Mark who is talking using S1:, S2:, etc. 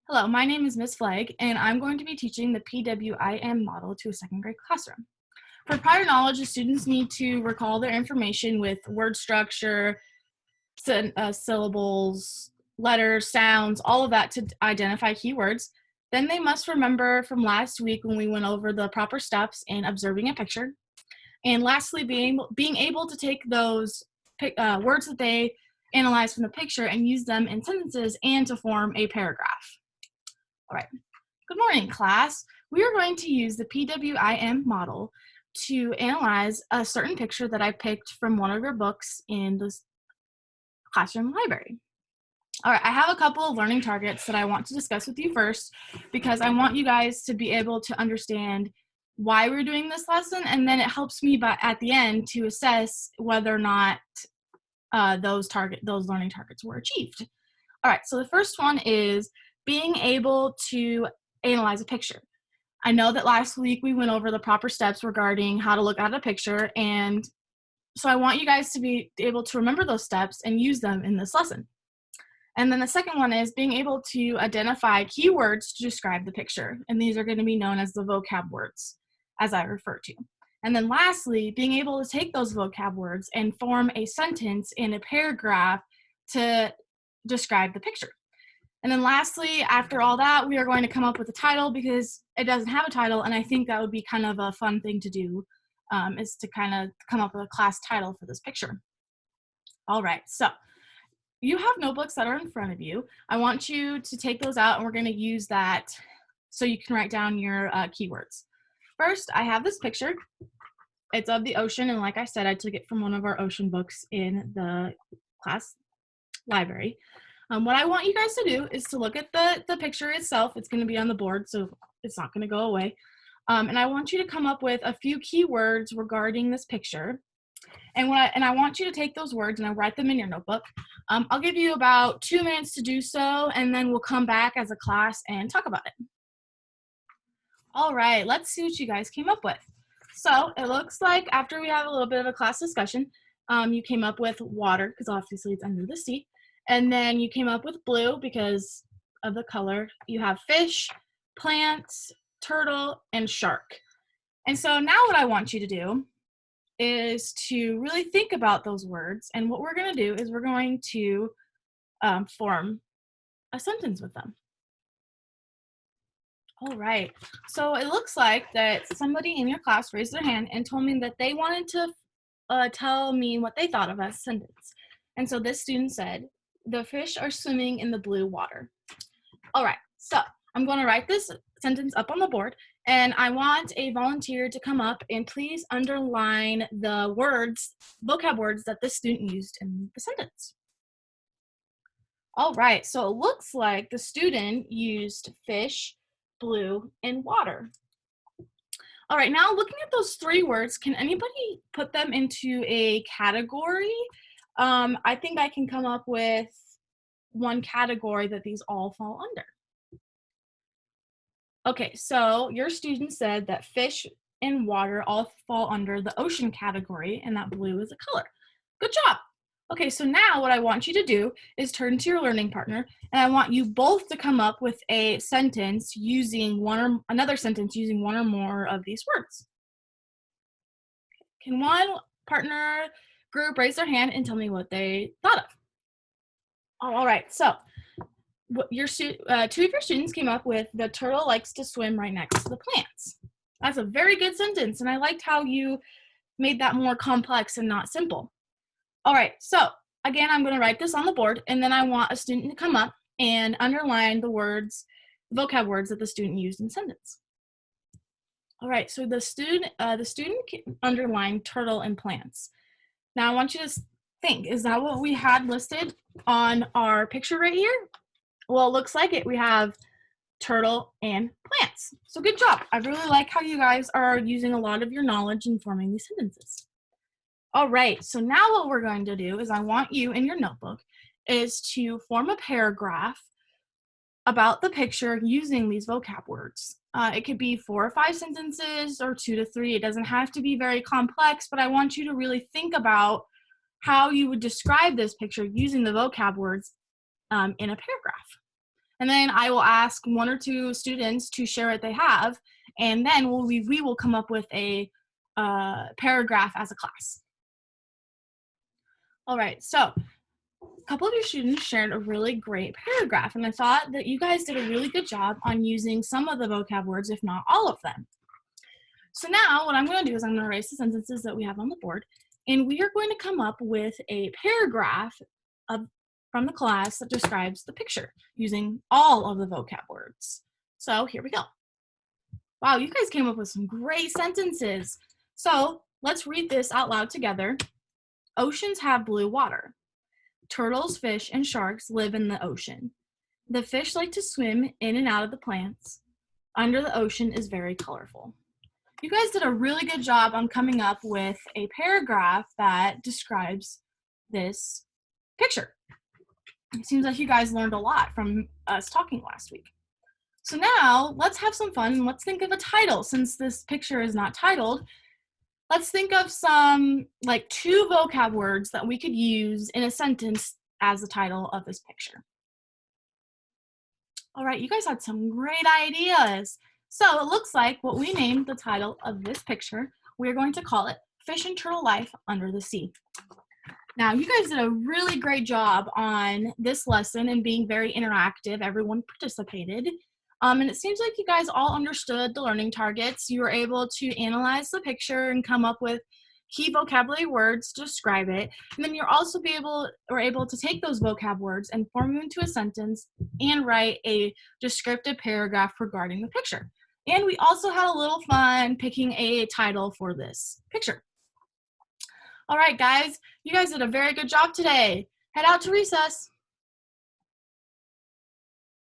S1: Hello, my name is Ms. Flagg, and I'm going to be teaching the PWIM model to a second grade classroom. For prior knowledge, the students need to recall their information with word structure, syllables, letters, sounds, all of that to identify keywords. Then they must remember from last week when we went over the proper steps in observing a picture. And lastly, being able to take those words that they analyze from the picture and use them in sentences and to form a paragraph. All right, good morning, class. We are going to use the PWIM model to analyze a certain picture that I picked from one of your books in this classroom library. All right, I have a couple of learning targets that I want to discuss with you first because I want you guys to be able to understand why we're doing this lesson, and then it helps me at the end to assess whether or not those learning targets were achieved. All right, so the first one is being able to analyze a picture. I know that last week we went over the proper steps regarding how to look at a picture, and so I want you guys to be able to remember those steps and use them in this lesson. And then the second one is being able to identify keywords to describe the picture, and these are going to be known as the vocab words, as I refer to. And then lastly, being able to take those vocab words and form a sentence in a paragraph to describe the picture. And then lastly, after all that, we are going to come up with a title because it doesn't have a title, and I think that would be kind of a fun thing to do, is to kind of come up with a class title for this picture. All right, so you have notebooks that are in front of you. I want you to take those out, and we're going to use that so you can write down your keywords. First, I have this picture. It's of the ocean, and like I said, I took it from one of our ocean books in the class library. What I want you guys to do is to look at the picture itself. It's going to be on the board, so it's not going to go away. And I want you to come up with a few keywords regarding this picture. And I want you to take those words and I write them in your notebook. I'll give you about 2 minutes to do so, and then we'll come back as a class and talk about it. All right, let's see what you guys came up with. So it looks like after we have a little bit of a class discussion, you came up with water, because obviously it's under the sea. And then you came up with blue because of the color. You have fish, plants, turtle, and shark. And so now what I want you to do is to really think about those words. And what we're going to do is we're going to form a sentence with them. All right. So it looks like that somebody in your class raised their hand and told me that they wanted to tell me what they thought of a sentence. And so this student said, "The fish are swimming in the blue water." All right, so I'm going to write this sentence up on the board, and I want a volunteer to come up and please underline the words, vocab words that this student used in the sentence. All right, so it looks like the student used fish, blue, and water. All right, now looking at those 3 words, can anybody put them into a category? I think I can come up with one category that these all fall under. Okay, so your student said that fish and water all fall under the ocean category, and that blue is a color. Good job. Okay, so now what I want you to do is turn to your learning partner, and I want you both to come up with a sentence using another sentence using one or more of these words. Can one partner group raise their hand and tell me what they thought of? All right, so your 2 of your students came up with "the turtle likes to swim right next to the plants." That's a very good sentence, and I liked how you made that more complex and not simple. All right, so again, I'm going to write this on the board, and then I want a student to come up and underline the words, vocab words that the student used in the sentence. All right, so the student underlined turtle and plants. Now I want you to think, is that what we had listed on our picture right here? Well, it looks like it. We have turtle and plants. So good job. I really like how you guys are using a lot of your knowledge in forming these sentences. All right, so now what we're going to do is I want you in your notebook is to form a paragraph about the picture using these vocab words. It could be 4 or 5 sentences or 2 to 3. It doesn't have to be very complex, but I want you to really think about how you would describe this picture using the vocab words in a paragraph. And then I will ask one or two students to share what they have, and then we will come up with a paragraph as a class. All right, so a couple of your students shared a really great paragraph, and I thought that you guys did a really good job on using some of the vocab words, if not all of them. So now what I'm going to do is I'm going to erase the sentences that we have on the board, and we are going to come up with a paragraph from the class that describes the picture using all of the vocab words. So here we go. Wow, you guys came up with some great sentences. So let's read this out loud together. Oceans have blue water. Turtles, fish, and sharks live in the ocean. The fish like to swim in and out of the plants. Under the ocean is very colorful. You guys did a really good job on coming up with a paragraph that describes this picture. It seems like you guys learned a lot from us talking last week. So now let's have some fun and let's think of a title. Since this picture is not titled, let's think of some like 2 vocab words that we could use in a sentence as the title of this picture. All right, you guys had some great ideas. So it looks like what we named the title of this picture, we're going to call it Fish and Turtle Life Under the Sea. Now, you guys did a really great job on this lesson and being very interactive. Everyone participated. And it seems like you guys all understood the learning targets. You were able to analyze the picture and come up with key vocabulary words to describe it. And then you're also able to take those vocab words and form them into a sentence and write a descriptive paragraph regarding the picture. And we also had a little fun picking a title for this picture. All right, guys, you guys did a very good job today. Head out to recess.